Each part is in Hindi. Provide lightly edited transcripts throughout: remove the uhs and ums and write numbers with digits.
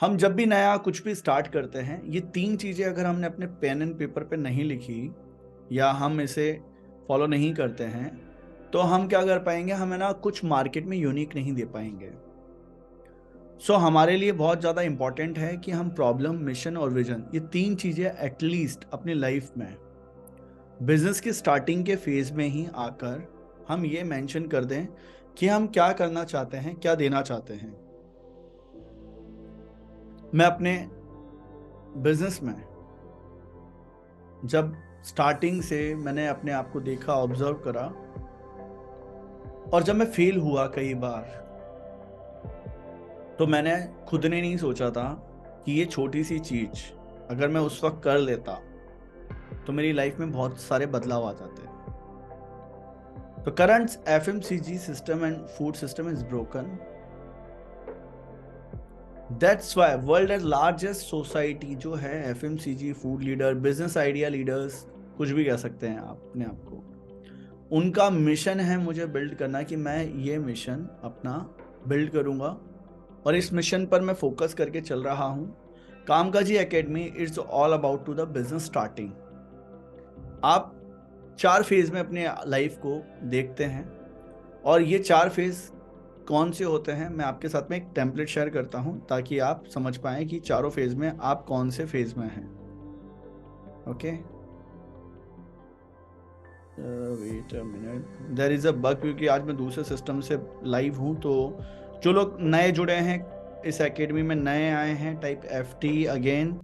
हम जब भी नया कुछ भी स्टार्ट करते हैं, ये 3 चीज़ें अगर हमने अपने पेन एंड पेपर पे नहीं लिखी या हम इसे फॉलो नहीं करते हैं, तो हम क्या कर पाएंगे, हमें ना कुछ मार्केट में यूनिक नहीं दे पाएंगे। हमारे लिए बहुत ज़्यादा इंपॉर्टेंट है कि हम प्रॉब्लम, मिशन और विजन, ये 3 चीज़ें एटलीस्ट अपनी लाइफ में बिजनेस की स्टार्टिंग के फेज में ही आकर हम ये मेंशन कर दें कि हम क्या करना चाहते हैं, क्या देना चाहते हैं। मैं अपने बिजनेस में जब स्टार्टिंग से मैंने अपने आप को देखा, ऑब्जर्व करा, और जब मैं फेल हुआ कई बार, तो मैंने खुद ने नहीं सोचा था कि ये छोटी सी चीज अगर मैं उस वक्त कर लेता तो मेरी लाइफ में बहुत सारे बदलाव आ जाते। तो current FMCG system and food system is broken. That's why world as largest society जो है FMCG, food leader, business idea leaders, कुछ भी कह सकते हैं आप अपने आप को, उनका मिशन है मुझे बिल्ड करना कि मैं ये मिशन अपना बिल्ड करूंगा और इस मिशन पर मैं फोकस करके चल रहा हूं। कामकाजी academy it's all about to the business starting. आप 4 फेज में अपने लाइफ को देखते हैं, और ये 4 फेज कौन से होते हैं, मैं आपके साथ में एक टेम्पलेट शेयर करता हूं ताकि आप समझ पाएं कि चारों फेज में आप कौन से फेज में हैं। Okay, wait a minute, there is a bug, क्योंकि आज मैं दूसरे सिस्टम से लाइव हूं। तो जो लोग नए जुड़े हैं, इस एकेडमी में नए आए हैं, टाइप FT अगेन,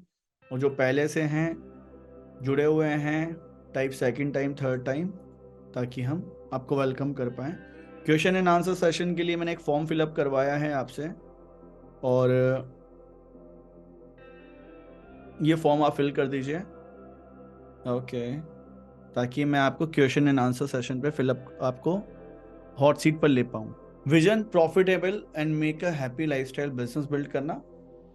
और जो पहले से हैं जुड़े हुए हैं, type second time, third time, ताकि हम आपको वेलकम कर पाएँ। क्वेश्चन एंड आंसर सेशन के लिए मैंने एक फॉर्म फिलअप करवाया है आपसे, और ये फॉर्म आप फिल कर दीजिए। ओके, ताकि मैं आपको क्वेश्चन एंड आंसर सेशन पे फिलअप आपको हॉट सीट पर ले पाऊँ। Vision, profitable and make a happy lifestyle business build करना।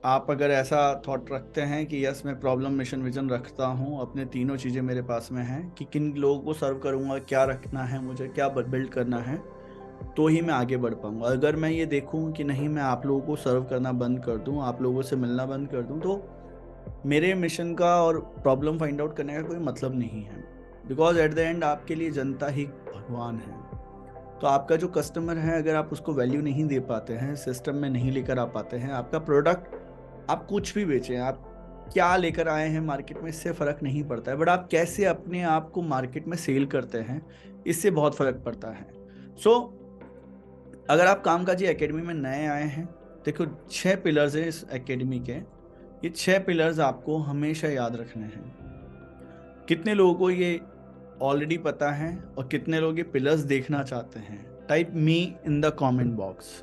आप अगर ऐसा थॉट रखते हैं कि यस मैं प्रॉब्लम, मिशन, विजन रखता हूँ, अपने तीनों चीज़ें मेरे पास में हैं कि किन लोगों को सर्व करूँगा, क्या रखना है मुझे, क्या बिल्ड करना है, तो ही मैं आगे बढ़ पाऊँगा। अगर मैं ये देखूँ कि नहीं, मैं आप लोगों को सर्व करना बंद कर दूँ, आप लोगों से मिलना बंद कर दूँ, तो मेरे मिशन का और प्रॉब्लम फाइंड आउट करने का कोई मतलब नहीं है। बिकॉज एट द एंड आपके लिए जनता ही भगवान है। तो आपका जो कस्टमर है, अगर आप उसको वैल्यू नहीं दे पाते हैं, सिस्टम में नहीं लेकर आ पाते हैं, आपका प्रोडक्ट, आप कुछ भी बेचें, आप क्या लेकर आए हैं मार्केट में, इससे फ़र्क नहीं पड़ता है, बट आप कैसे अपने आप को मार्केट में सेल करते हैं, इससे बहुत फ़र्क पड़ता है। सो अगर आप कामकाजी एकेडमी में नए आए हैं, देखो 6 पिलर्स हैं इस एकेडमी के। ये 6 पिलर्स आपको हमेशा याद रखने हैं। कितने लोगों को ये ऑलरेडी पता है और कितने लोग ये पिलर्स देखना चाहते हैं? Type me in the comment box.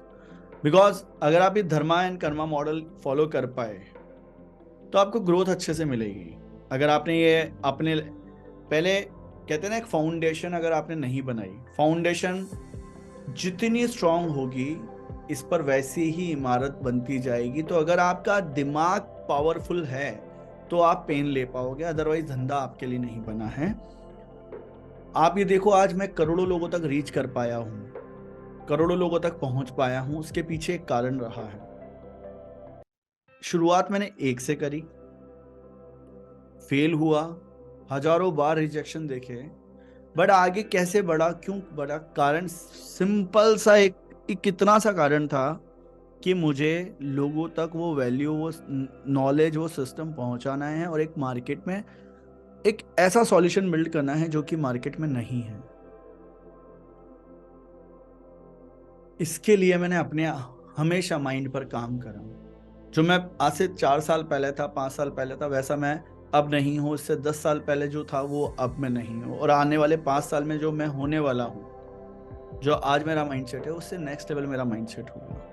Because अगर आप ये धर्मा एंड कर्मा मॉडल फॉलो कर पाए तो आपको ग्रोथ अच्छे से मिलेगी। अगर आपने ये अपने पहले, कहते हैं ना, एक फाउंडेशन अगर आपने नहीं बनाई, फाउंडेशन जितनी स्ट्रांग होगी इस पर वैसी ही इमारत बनती जाएगी। तो अगर आपका दिमाग पावरफुल है तो आप पेन ले पाओगे, अदरवाइज धंधा आपके लिए नहीं बना है। आप ये देखो, आज मैं करोड़ों लोगों तक रीच कर पाया हूं, करोड़ों लोगों तक पहुंच पाया हूं, उसके पीछे एक कारण रहा है। शुरुआत मैंने एक से करी, फेल हुआ, हजारों बार रिजेक्शन देखे, बट आगे कैसे बढ़ा, क्यों बढ़ा? कारण सिंपल सा, एक इतना सा कारण था कि मुझे लोगों तक वो वैल्यू, वो नॉलेज, वो सिस्टम पहुंचाना है, और एक मार्केट में एक ऐसा सॉल्यूशन बिल्ड करना है जो कि मार्केट में नहीं है। इसके लिए मैंने अपने हमेशा माइंड पर काम करा। जो मैं आज से 4 साल पहले था, 5 साल पहले था, वैसा मैं अब नहीं हूँ। इससे 10 साल पहले जो था वो अब मैं नहीं हूँ, और आने वाले 5 साल में जो मैं होने वाला हूँ, जो आज मेरा माइंडसेट है, उससे नेक्स्ट लेवल मेरा माइंडसेट होगा।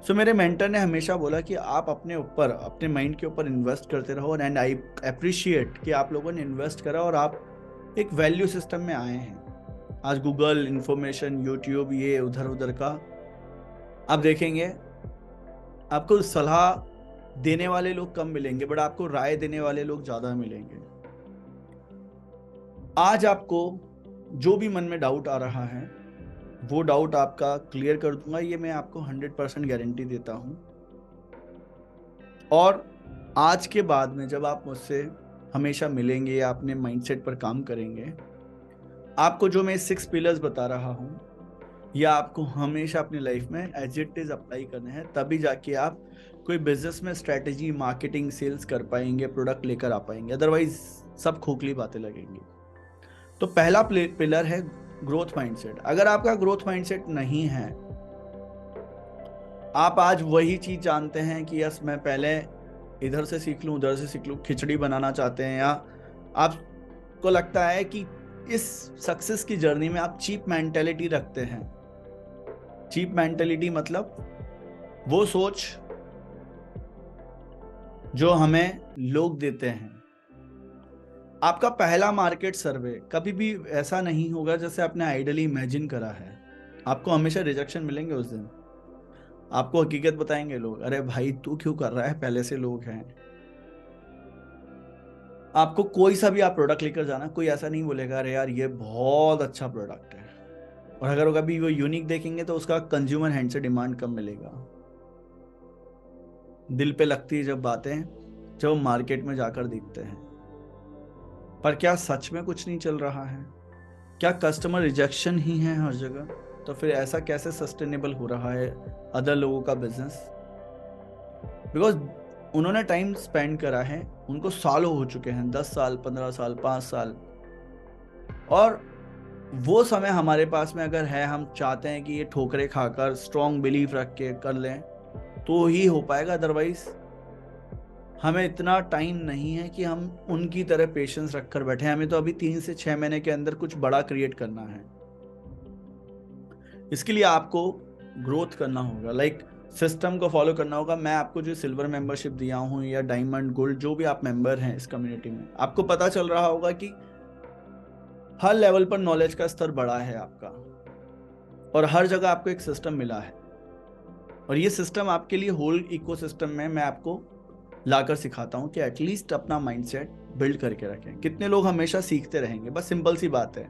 मेरे मेंटर ने हमेशा बोला कि आप अपने ऊपर, अपने माइंड के ऊपर इन्वेस्ट करते रहो, एंड आई अप्रिशिएट कि आप लोगों ने इन्वेस्ट करा और आप एक वैल्यू सिस्टम में आए हैं। आज गूगल, इंफॉर्मेशन, यूट्यूब, ये उधर उधर का आप देखेंगे, आपको सलाह देने वाले लोग कम मिलेंगे, बट आपको राय देने वाले लोग ज्यादा मिलेंगे। आज आपको जो भी मन में डाउट आ रहा है, वो डाउट आपका क्लियर कर दूंगा, ये मैं आपको 100% गारंटी देता हूं। और आज के बाद में जब आप मुझसे हमेशा मिलेंगे या अपने माइंडसेट पर काम करेंगे, आपको जो मैं 6 पिलर्स बता रहा हूँ या आपको हमेशा अपनी लाइफ में एज इट इज अप्लाई करने हैं, तभी जाके आप कोई बिजनेस में स्ट्रेटेजी, मार्केटिंग, सेल्स कर पाएंगे, प्रोडक्ट लेकर आ पाएंगे। अदरवाइज सब खोखली बातें लगेंगी। तो पहला पिलर है ग्रोथ माइंडसेट। अगर आपका ग्रोथ माइंडसेट नहीं है, आप आज वही चीज जानते हैं कि यस मैं पहले इधर से सीख लूं, उधर से सीख लूं, खिचड़ी बनाना चाहते हैं, या आपको लगता है कि इस सक्सेस की जर्नी में आप चीप मेंटेलिटी रखते हैं। चीप मेंटेलिटी मतलब वो सोच जो हमें लोग देते हैं। आपका पहला मार्केट सर्वे कभी भी ऐसा नहीं होगा जैसे आपने आइडियली इमेजिन करा है। आपको हमेशा रिजेक्शन मिलेंगे उस दिन। आपको हकीकत बताएंगे लोग, अरे भाई तू क्यों कर रहा है, पहले से लोग हैं। आपको कोई सा भी आप प्रोडक्ट लेकर जाना, कोई ऐसा नहीं बोलेगा अरे यार ये बहुत अच्छा प्रोडक्ट है। और अगर कभी वो यूनिक देखेंगे तो उसका कंज्यूमर हैंड से डिमांड कम मिलेगा। दिल पे लगती है जब बातें, जब मार्केट में जाकर दिखते हैं। पर क्या सच में कुछ नहीं चल रहा है? क्या कस्टमर रिजेक्शन ही है हर जगह? तो फिर ऐसा कैसे सस्टेनेबल हो रहा है अदर लोगों का बिजनेस? बिकॉज उन्होंने टाइम स्पेंड करा है, उनको सालों हो चुके हैं, 10 साल, 15 साल, 5 साल। और वो समय हमारे पास में अगर है, हम चाहते हैं कि ये ठोकरे खाकर स्ट्रॉन्ग बिलीफ रख के कर लें तो ही हो पाएगा। अदरवाइज हमें इतना टाइम नहीं है कि हम उनकी तरह पेशेंस रखकर बैठे। हमें तो अभी 3 से 6 महीने के अंदर कुछ बड़ा क्रिएट करना है। इसके लिए आपको ग्रोथ करना होगा, लाइक सिस्टम को फॉलो करना होगा। मैं आपको जो सिल्वर मेंबरशिप दिया हूँ या डायमंड, गोल्ड, जो भी आप मेंबर हैं इस कम्युनिटी में, आपको पता चल रहा होगा कि हर लेवल पर नॉलेज का स्तर बढ़ा है आपका, और हर जगह आपको एक सिस्टम मिला है। और ये सिस्टम आपके लिए होल इकोसिस्टम में मैं आपको लाकर सिखाता हूँ कि एटलीस्ट अपना माइंडसेट बिल्ड करके रखें। कितने लोग हमेशा सीखते रहेंगे? बस सिंपल सी बात है,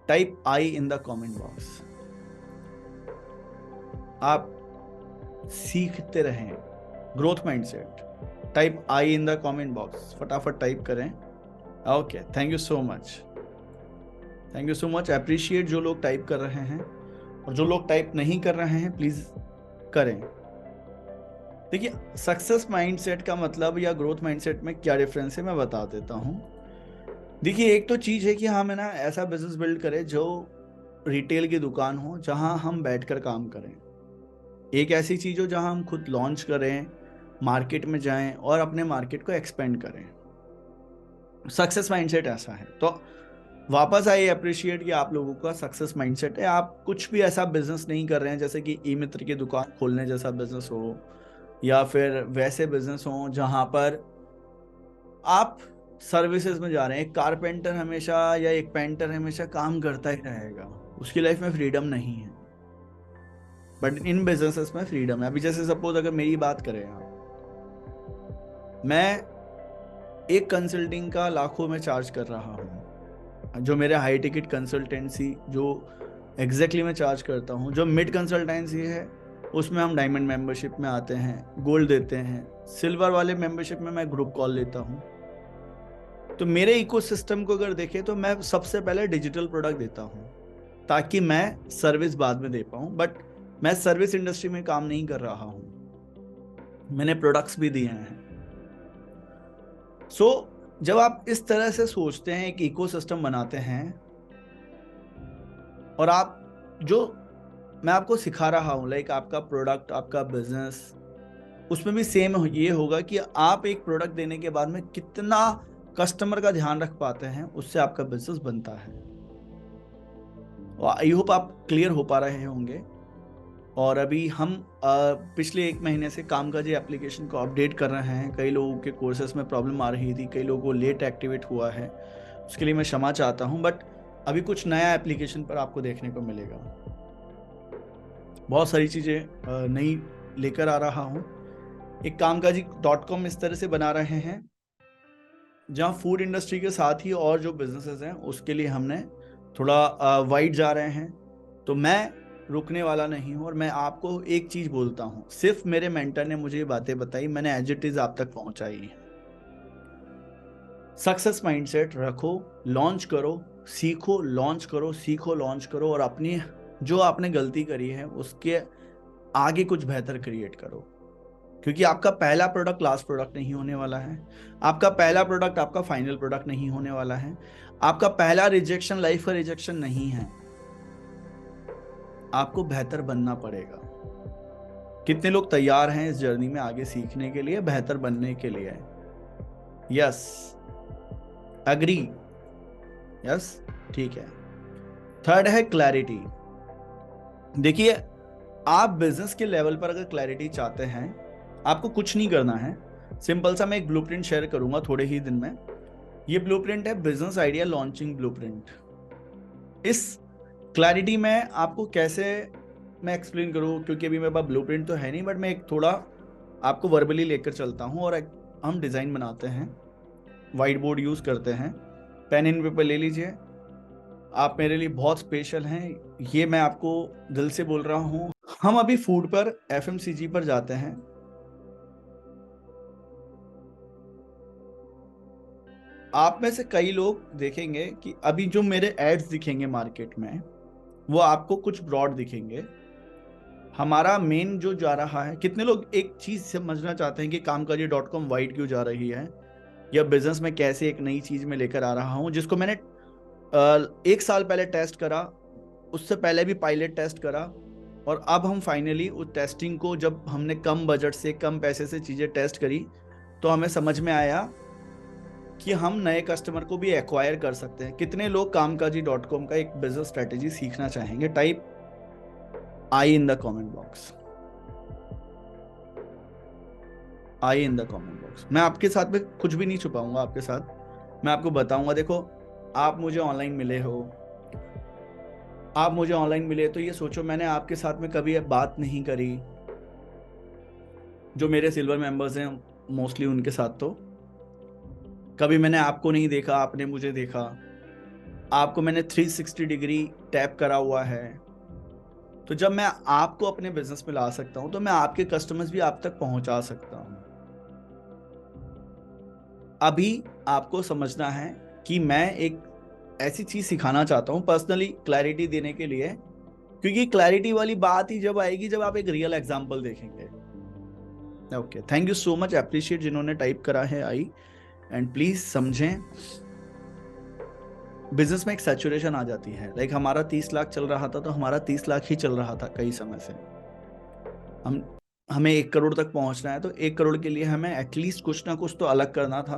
type I in the comment box. आप सीखते रहें growth mindset. Type I in the comment box, फटाफट टाइप करें। Okay, thank you so much, thank you so much. Appreciate जो लोग टाइप कर रहे हैं, और जो लोग टाइप नहीं कर रहे हैं प्लीज करें। देखिए, सक्सेस माइंडसेट का मतलब या ग्रोथ माइंडसेट में क्या डिफरेंस है मैं बता देता हूँ। देखिए, एक तो चीज़ है कि हम है ना ऐसा बिजनेस बिल्ड करें जो रिटेल की दुकान हो, जहां हम बैठकर काम करें। एक ऐसी चीज़ हो जहां हम खुद लॉन्च करें, मार्केट में जाएं और अपने मार्केट को एक्सपेंड करें। सक्सेस माइंडसेट ऐसा है। तो वापस आई अप्रिशिएट कि आप लोगों का सक्सेस माइंडसेट है। आप कुछ भी ऐसा बिजनेस नहीं कर रहे हैं जैसे कि ई मित्र की दुकान खोलने जैसा बिजनेस हो, या फिर वैसे बिजनेस हो जहां पर आप सर्विसेज में जा रहे हैं। एक कारपेंटर हमेशा या एक पेंटर हमेशा काम करता ही रहेगा, उसकी लाइफ में फ्रीडम नहीं है। बट इन बिजनेसेस में फ्रीडम है। अभी जैसे सपोज अगर मेरी बात करें आप, मैं एक कंसल्टिंग का लाखों में चार्ज कर रहा हूँ। जो मेरे हाई टिकट कंसल्टेंसी जो एग्जैक्टली मैं चार्ज करता हूँ, जो मिड कंसल्टेंसी है उसमें हम डायमंड मेंबरशिप में आते हैं, गोल्ड देते हैं, सिल्वर वाले मेंबरशिप में मैं ग्रुप कॉल लेता हूँ। तो मेरे इकोसिस्टम को अगर देखें तो मैं सबसे पहले डिजिटल प्रोडक्ट देता हूँ ताकि मैं सर्विस बाद में दे पाऊँ। बट मैं सर्विस इंडस्ट्री में काम नहीं कर रहा हूँ, मैंने प्रोडक्ट्स भी दिए हैं। सो जब आप इस तरह से सोचते हैं, एक इकोसिस्टम बनाते हैं, और आप जो मैं आपको सिखा रहा हूँ लाइक आपका प्रोडक्ट, आपका बिजनेस, उसमें भी सेम ये होगा कि आप एक प्रोडक्ट देने के बाद में कितना कस्टमर का ध्यान रख पाते हैं, उससे आपका बिजनेस बनता है। आई होप आप क्लियर हो पा रहे होंगे। और अभी हम पिछले 1 महीने से कामकाजी एप्लीकेशन को अपडेट कर रहे हैं। कई लोगों के कोर्सेस में प्रॉब्लम आ रही थी, कई लोगों को लेट एक्टिवेट हुआ है, उसके लिए मैं क्षमा चाहता हूं। बट अभी कुछ नया एप्लीकेशन पर आपको देखने को मिलेगा। बहुत सारी चीज़ें नई लेकर आ रहा हूं। एक कामकाजी.com इस तरह से बना रहे हैं जहां फूड इंडस्ट्री के साथ ही और जो बिजनेसेस हैं उसके लिए हमने थोड़ा वाइड जा रहे हैं। तो मैं रुकने वाला नहीं हूँ, और मैं आपको एक चीज बोलता हूँ, सिर्फ मेरे मेंटर ने मुझे ये बातें बताई, मैंने एज इट इज आप तक पहुंचाई। सक्सेस माइंडसेट रखो, लॉन्च करो, सीखो, लॉन्च करो, सीखो, लॉन्च करो, और अपनी जो आपने गलती करी है उसके आगे कुछ बेहतर क्रिएट करो। क्योंकि आपका पहला प्रोडक्ट लास्ट प्रोडक्ट नहीं होने वाला है, आपका पहला प्रोडक्ट आपका फाइनल प्रोडक्ट नहीं होने वाला है, आपका पहला रिजेक्शन लाइफ का रिजेक्शन नहीं है। आपको बेहतर बनना पड़ेगा। कितने लोग तैयार हैं इस जर्नी में आगे सीखने के लिए, बेहतर बनने के लिए? यस, अग्री, यस, ठीक है। थर्ड है क्लैरिटी। देखिए, आप बिजनेस के लेवल पर अगर क्लैरिटी चाहते हैं, आपको कुछ नहीं करना है। सिंपल सा मैं एक ब्लूप्रिंट शेयर करूंगा थोड़े ही दिन में। ये ब्लूप्रिंट है बिजनेस आइडिया लॉन्चिंग ब्लूप्रिंट। इस क्लैरिटी में आपको कैसे मैं एक्सप्लेन करूँ, क्योंकि अभी मेरे पास ब्लूप्रिंट तो है नहीं, बट मैं एक थोड़ा आपको वर्बली लेकर चलता हूँ, और हम डिज़ाइन बनाते हैं, वाइट बोर्ड यूज़ करते हैं, पेन एंड पेपर ले लीजिए। आप मेरे लिए बहुत स्पेशल हैं, ये मैं आपको दिल से बोल रहा हूँ। हम अभी फूड पर एफएमसीजी पर जाते हैं। आप में से कई लोग देखेंगे कि अभी जो मेरे एड्स दिखेंगे मार्केट में, वो आपको कुछ ब्रॉड दिखेंगे। हमारा मेन जो जा रहा है, कितने लोग एक चीज समझना चाहते हैं कि कामकाजी.com वाइड क्यों जा रही है, या बिजनेस में कैसे एक नई चीज में लेकर आ रहा हूं, जिसको मैंने 1 साल पहले टेस्ट करा, उससे पहले भी पायलट टेस्ट करा, और अब हम फाइनली उस टेस्टिंग को, जब हमने कम बजट से कम पैसे से चीजें टेस्ट करी, तो हमें समझ में आया कि हम नए कस्टमर को भी एक्वायर कर सकते हैं। कितने लोग कामकाजी.com का एक बिजनेस स्ट्रेटेजी सीखना चाहेंगे? Type I in the comment box, I in the comment box. मैं आपके साथ में कुछ भी नहीं छुपाऊंगा, आपके साथ मैं आपको बताऊंगा। देखो, आप मुझे ऑनलाइन मिले हो, आप मुझे ऑनलाइन मिले, तो ये सोचो मैंने आपके साथ में कभी बात नहीं करी। जो मेरे सिल्वर मेंबर्स हैं मोस्टली, उनके साथ तो कभी मैंने आपको नहीं देखा, आपने मुझे देखा। आपको मैंने 360 डिग्री टैप करा हुआ है। तो जब मैं आपको अपने बिजनेस में ला सकता हूं, तो मैं आपके कस्टमर्स भी आप तक पहुंचा सकता हूं। अभी आपको समझना है कि मैं एक ऐसी चीज सिखाना चाहता हूं पर्सनली, क्लैरिटी देने के लिए, क्योंकि क्लैरिटी वाली बात ही जब आएगी जब आप एक रियल एग्जांपल देखेंगे। Okay, thank you so much, appreciate जिन्होंने टाइप करा है आई। एंड प्लीज समझें, बिजनेस में एक सैचुरेशन आ जाती है। लाइक हमारा 30 लाख चल रहा था, तो हमारा 30 लाख ही चल रहा था कई समय से। हमें 1 करोड़ तक पहुंचना है, तो 1 करोड़ के लिए हमें एटलीस्ट कुछ ना कुछ तो अलग करना था।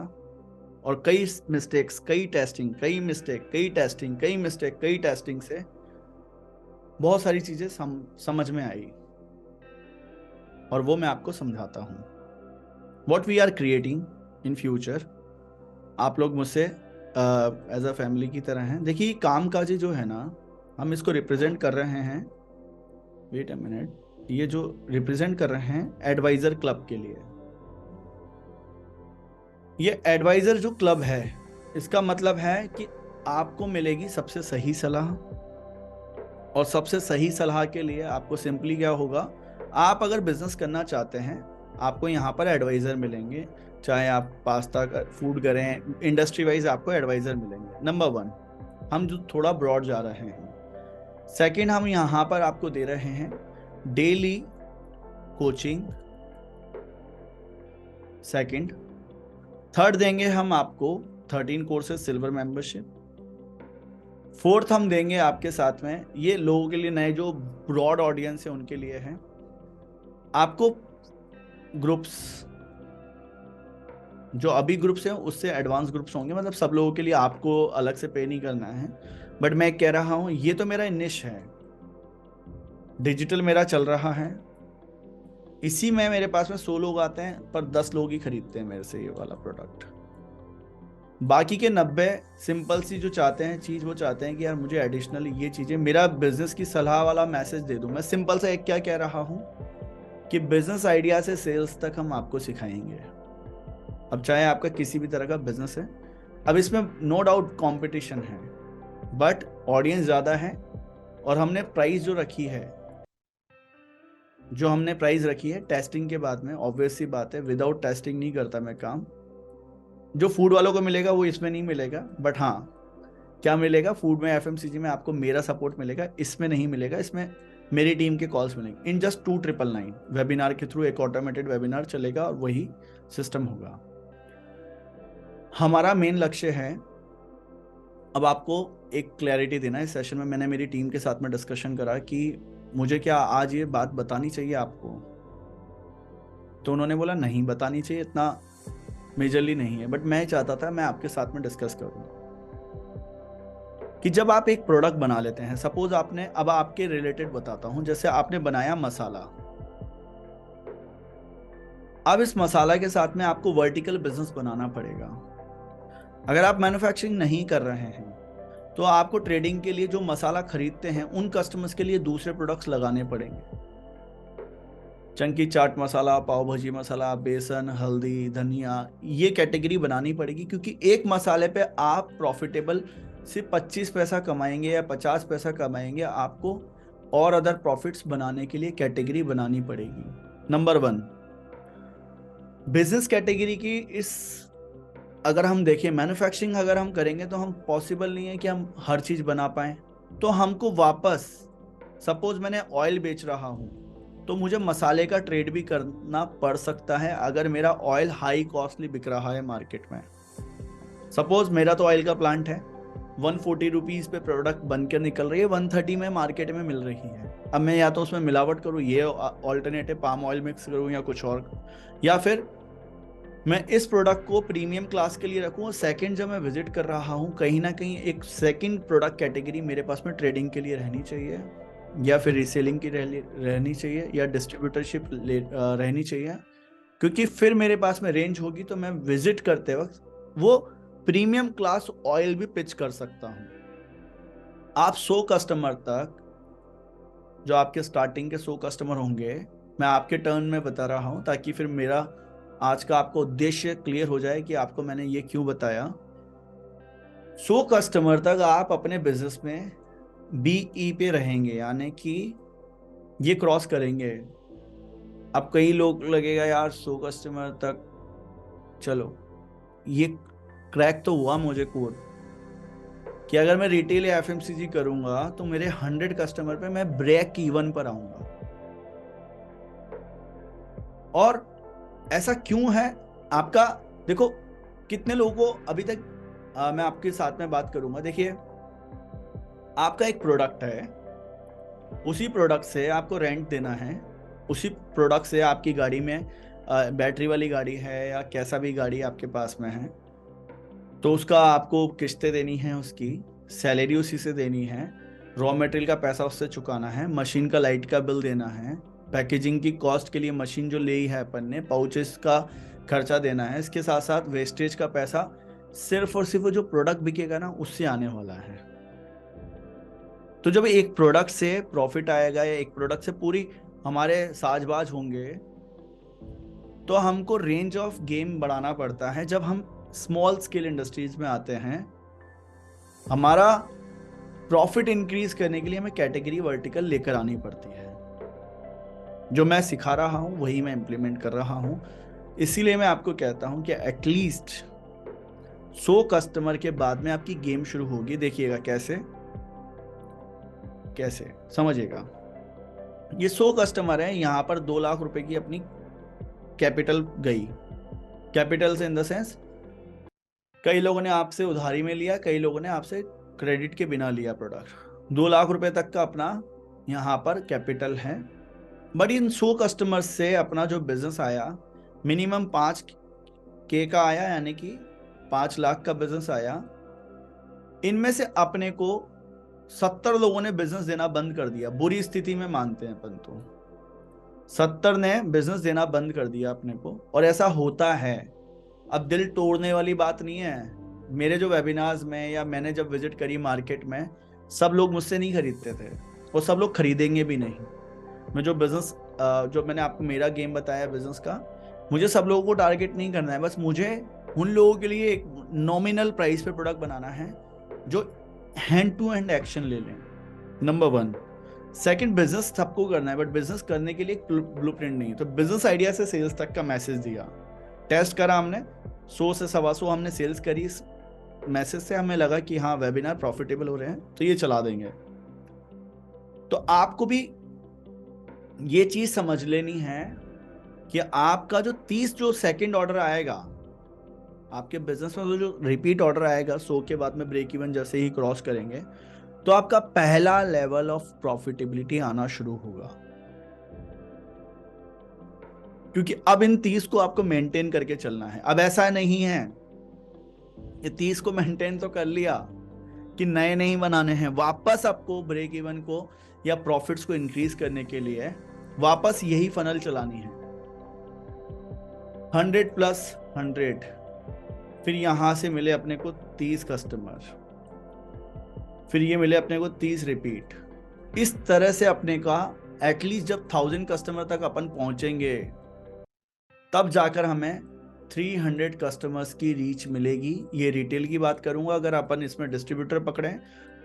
और कई मिस्टेक्स, कई टेस्टिंग, कई मिस्टेक, कई टेस्टिंग, कई मिस्टेक, कई टेस्टिंग से बहुत सारी चीजें समझ में आई, और वो मैं आपको समझाता हूँ। What we are creating in future, आप लोग मुझसे एज अ फैमिली की तरह हैं। देखिए, कामकाजी जो है ना, हम इसको रिप्रेजेंट कर रहे हैं, वेट अ मिनट, ये जो रिप्रेजेंट कर रहे हैं एडवाइजर क्लब के लिए। ये एडवाइजर जो क्लब है, इसका मतलब है कि आपको मिलेगी सबसे सही सलाह, और सबसे सही सलाह के लिए आपको सिंपली क्या होगा, आप अगर बिजनेस करना चाहते हैं, आपको यहाँ पर एडवाइजर मिलेंगे। चाहे आप पास्ता का फूड करें, इंडस्ट्री वाइज आपको एडवाइजर मिलेंगे। नंबर 1, हम जो थोड़ा ब्रॉड जा रहे हैं। सेकंड, हम यहाँ पर आपको दे रहे हैं डेली कोचिंग। सेकंड, थर्ड देंगे हम आपको 13 कोर्सेज सिल्वर मेंबरशिप। फोर्थ, हम देंगे आपके साथ में, ये लोगों के लिए नए जो ब्रॉड ऑडियंस है उनके लिए है, आपको ग्रुप्स। जो अभी ग्रुप्स हैं उससे एडवांस ग्रुप्स होंगे, मतलब सब लोगों के लिए आपको अलग से पे नहीं करना है। बट मैं कह रहा हूं, ये तो मेरा निश है, डिजिटल मेरा चल रहा है, इसी में मेरे पास में 100 लोग आते हैं, पर 10 लोग ही खरीदते हैं मेरे से ये वाला प्रोडक्ट। बाकी के 90 सिंपल सी जो चाहते हैं चीज, वो चाहते हैं कि यार मुझे एडिशनल ये चीजें, मेरा बिजनेस की सलाह वाला मैसेज दे दूं। मैं सिंपल सा एक क्या कह रहा हूं कि बिजनेस आइडिया से सेल्स तक हम आपको सिखाएंगे। अब चाहे आपका किसी भी तरह का बिजनेस है, अब इसमें नो डाउट कंपटीशन है, बट ऑडियंस ज़्यादा है और हमने प्राइस जो रखी है, टेस्टिंग के बाद में, ऑब्वियस सी बात है, विदाउट टेस्टिंग नहीं करता मैं काम। जो फूड वालों को मिलेगा वो इसमें नहीं मिलेगा, बट हाँ क्या मिलेगा फूड में, एफएमसीजी में आपको मेरा सपोर्ट मिलेगा, इसमें नहीं मिलेगा। इसमें मेरी टीम के कॉल्स मिलेंगे। इन जस्ट 2999 वेबिनार के थ्रू एक ऑटोमेटेड वेबिनार चलेगा और वही सिस्टम होगा। हमारा मेन लक्ष्य है, अब आपको एक क्लैरिटी देना है। इस सेशन में मैंने मेरी टीम के साथ में डिस्कशन करा कि मुझे क्या आज ये बात बतानी चाहिए आपको, तो उन्होंने बोला नहीं बतानी चाहिए, इतना मेजरली नहीं है, बट मैं चाहता था मैं आपके साथ में डिस्कस करूं कि जब आप एक प्रोडक्ट बना लेते हैं, सपोज आपने, अब आपके रिलेटेड बताता हूं, जैसे आपने बनाया मसाला, अब इस मसाला के साथ में आपको वर्टिकल बिजनेस बनाना पड़ेगा। अगर आप मैन्युफैक्चरिंग नहीं कर रहे हैं तो आपको ट्रेडिंग के लिए जो मसाला खरीदते हैं उन कस्टमर्स के लिए दूसरे प्रोडक्ट्स लगाने पड़ेंगे। चंकी चाट मसाला, पाव भाजी मसाला, बेसन, हल्दी, धनिया, ये कैटेगरी बनानी पड़ेगी, क्योंकि एक मसाले पे आप प्रॉफिटेबल सिर्फ 25 पैसा कमाएंगे या 50 पैसा कमाएंगे, आपको और अदर प्रॉफिट्स बनाने के लिए कैटेगरी बनानी पड़ेगी। नंबर 1, बिजनेस कैटेगरी की इस, अगर हम देखें मैन्युफैक्चरिंग अगर हम करेंगे तो हम पॉसिबल नहीं है कि हम हर चीज बना पाए, तो हमको वापस, सपोज मैंने ऑयल बेच रहा हूं तो मुझे मसाले का ट्रेड भी करना पड़ सकता है अगर मेरा ऑयल हाई कॉस्टली बिक रहा है मार्केट में। सपोज मेरा तो ऑयल का प्लांट है, 140 रुपीज पे प्रोडक्ट बनकर निकल रही है, 130 में मार्केट में मिल रही है। अब मैं या तो उसमें मिलावट करूँ, ये ऑल्टरनेटिव पाम ऑयल मिक्स करूँ या कुछ और, या फिर मैं इस प्रोडक्ट को प्रीमियम क्लास के लिए रखूँ और सेकंड जब मैं विजिट कर रहा हूँ, कहीं ना कहीं एक सेकंड प्रोडक्ट कैटेगरी मेरे पास में ट्रेडिंग के लिए रहनी चाहिए, या फिर रीसेलिंग की रहनी चाहिए, या डिस्ट्रीब्यूटरशिप रहनी चाहिए, क्योंकि फिर मेरे पास में रेंज होगी तो मैं विजिट करते वक्त वो प्रीमियम क्लास ऑयल भी पिच कर सकता हूँ। आप 100 कस्टमर तक, जो आपके स्टार्टिंग के 100 कस्टमर होंगे, मैं आपके टर्न में बता रहा हूँ ताकि फिर मेरा आज का आपको उद्देश्य क्लियर हो जाए कि आपको मैंने ये क्यों बताया। 100 कस्टमर तक आप अपने बिजनेस में बीई पे रहेंगे, यानी कि ये क्रॉस करेंगे। अब कई लोग लगेगा यार 100 कस्टमर तक, चलो ये क्रैक तो हुआ मुझे कोड कि अगर मैं रिटेल या एफएमसीजी करूंगा तो मेरे 100 कस्टमर पे मैं ब्रेक इवन पर आऊंगा। और ऐसा क्यों है आपका, देखो कितने लोगों को अभी तक मैं आपके साथ में बात करूंगा। देखिए आपका एक प्रोडक्ट है, उसी प्रोडक्ट से आपको रेंट देना है, उसी प्रोडक्ट से आपकी गाड़ी में बैटरी वाली गाड़ी है या कैसा भी गाड़ी आपके पास में है तो उसका आपको किस्तें देनी है, उसकी सैलरी उसी से देनी है, रॉ मटेरियल का पैसा उससे चुकाना है, मशीन का लाइट का बिल देना है, पैकेजिंग की कॉस्ट के लिए मशीन जो ली है अपन ने, पाउचेस का खर्चा देना है, इसके साथ साथ वेस्टेज का पैसा सिर्फ और सिर्फ जो प्रोडक्ट बिकेगा ना उससे आने वाला है। तो जब एक प्रोडक्ट से प्रॉफिट आएगा या एक प्रोडक्ट से पूरी हमारे साजबाज होंगे तो हमको रेंज ऑफ गेम बढ़ाना पड़ता है। जब हम स्मॉल स्केल इंडस्ट्रीज में आते हैं, हमारा प्रॉफिट इंक्रीज करने के लिए हमें कैटेगरी वर्टिकल लेकर आनी पड़ती है। जो मैं सिखा रहा हूं वही मैं इंप्लीमेंट कर रहा हूं, इसीलिए मैं आपको कहता हूं कि एटलीस्ट 100 कस्टमर के बाद में आपकी गेम शुरू होगी। देखिएगा कैसे कैसे समझिएगा। ये 100 कस्टमर है, यहां पर 2 लाख रुपए की अपनी कैपिटल गई। कैपिटल से इन द सेंस कई लोगों ने आपसे उधारी में लिया, कई लोगों ने आपसे क्रेडिट के बिना लिया प्रोडक्ट। 2 लाख रुपए तक का अपना यहाँ पर कैपिटल है। बट इन 100 कस्टमर्स से अपना जो बिजनेस आया मिनिमम 5K का आया, यानी कि 5 लाख का बिजनेस आया। इनमें से अपने को 70 लोगों ने बिजनेस देना बंद कर दिया। बुरी स्थिति में मानते हैं अपन तो 70 ने बिजनेस देना बंद कर दिया अपने को, और ऐसा होता है। अब दिल तोड़ने वाली बात नहीं है। मेरे जो वेबिनार्स में या मैंने जब विजिट करी मार्केट में, सब लोग मुझसे नहीं खरीदते थे और सब लोग खरीदेंगे भी नहीं। मैं जो बिजनेस, जो मैंने आपको मेरा गेम बताया बिजनेस का, मुझे सब लोगों को टारगेट नहीं करना है। बस मुझे उन लोगों के लिए एक नॉमिनल प्राइस पे प्रोडक्ट बनाना है जो हैंड टू हैंड एक्शन ले लें। नंबर 1। सेकंड, बिजनेस सबको करना है, बट बिजनेस करने के लिए ब्लूप्रिंट नहीं है। तो बिजनेस आइडिया से सेल्स तक का मैसेज दिया, टेस्ट करा हमने, 100 से 125 हमने सेल्स करी। इस मैसेज से हमें लगा कि हाँ वेबिनार प्रॉफिटेबल हो रहे हैं, तो ये चला देंगे। तो आपको भी ये चीज समझ लेनी है कि आपका जो 30 जो सेकंड ऑर्डर आएगा आपके बिजनेस में, जो रिपीट ऑर्डर आएगा 100 के बाद में ब्रेक इवन जैसे ही क्रॉस करेंगे, तो आपका पहला लेवल ऑफ प्रॉफिटेबिलिटी आना शुरू होगा। क्योंकि अब इन 30 को आपको मेंटेन करके चलना है। अब ऐसा नहीं है ये 30 को मेंटेन तो कर लिया कि नए नहीं बनाने हैं, वापस आपको ब्रेक इवन को या प्रॉफिट्स को इंक्रीज करने के लिए वापस यही फनल चलानी है। 100 प्लस 100, फिर यहां से मिले अपने को 30 कस्टमर, फिर ये मिले अपने को 30 रिपीट। इस तरह से अपने का एटलीस्ट जब 1000 कस्टमर तक अपन पहुंचेंगे, तब जाकर हमें 300 कस्टमर्स की रीच मिलेगी। ये रिटेल की बात करूंगा। अगर अपन इसमें डिस्ट्रीब्यूटर पकड़े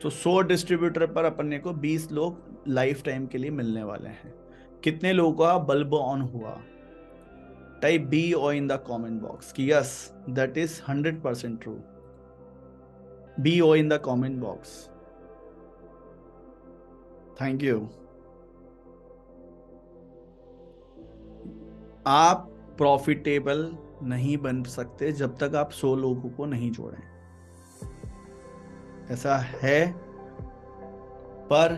तो 100 डिस्ट्रीब्यूटर पर अपने को 20 लोग लाइफ टाइम के लिए मिलने वाले हैं। कितने लोगों का बल्ब ऑन हुआ? Type B O in the comment box कि yes that is 100% true. B O in the comment box. Thank you. आप प्रॉफिटेबल नहीं बन सकते जब तक आप 100 लोगों को नहीं जोड़ें। ऐसा है, पर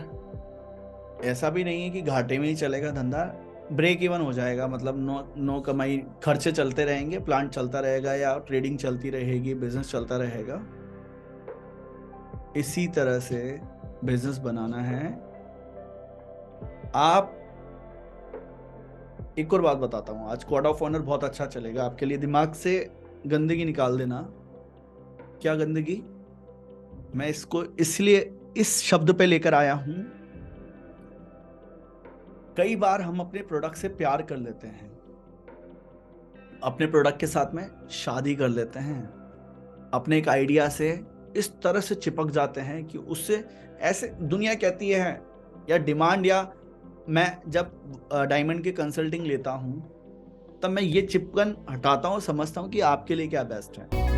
ऐसा भी नहीं है कि घाटे में ही चलेगा धंधा। ब्रेक इवन हो जाएगा, मतलब नो कमाई, खर्चे चलते रहेंगे, प्लांट चलता रहेगा या ट्रेडिंग चलती रहेगी, बिजनेस चलता रहेगा। इसी तरह से बिजनेस बनाना है। आप एक और बात बताता हूं, आज कोड ऑफ ऑनर बहुत अच्छा चलेगा आपके लिए। दिमाग से गंदगी निकाल देना। क्या गंदगी? मैं इसको इसलिए इस शब्द पे लेकर आया हूं, कई बार हम अपने प्रोडक्ट से प्यार कर लेते हैं, अपने प्रोडक्ट के साथ में शादी कर लेते हैं, अपने एक आइडिया से इस तरह से चिपक जाते हैं कि उससे ऐसे दुनिया कहती है या डिमांड, या मैं जब डायमंड की कंसल्टिंग लेता हूं तब मैं ये चिपकन हटाता हूं, समझता हूं कि आपके लिए क्या बेस्ट है।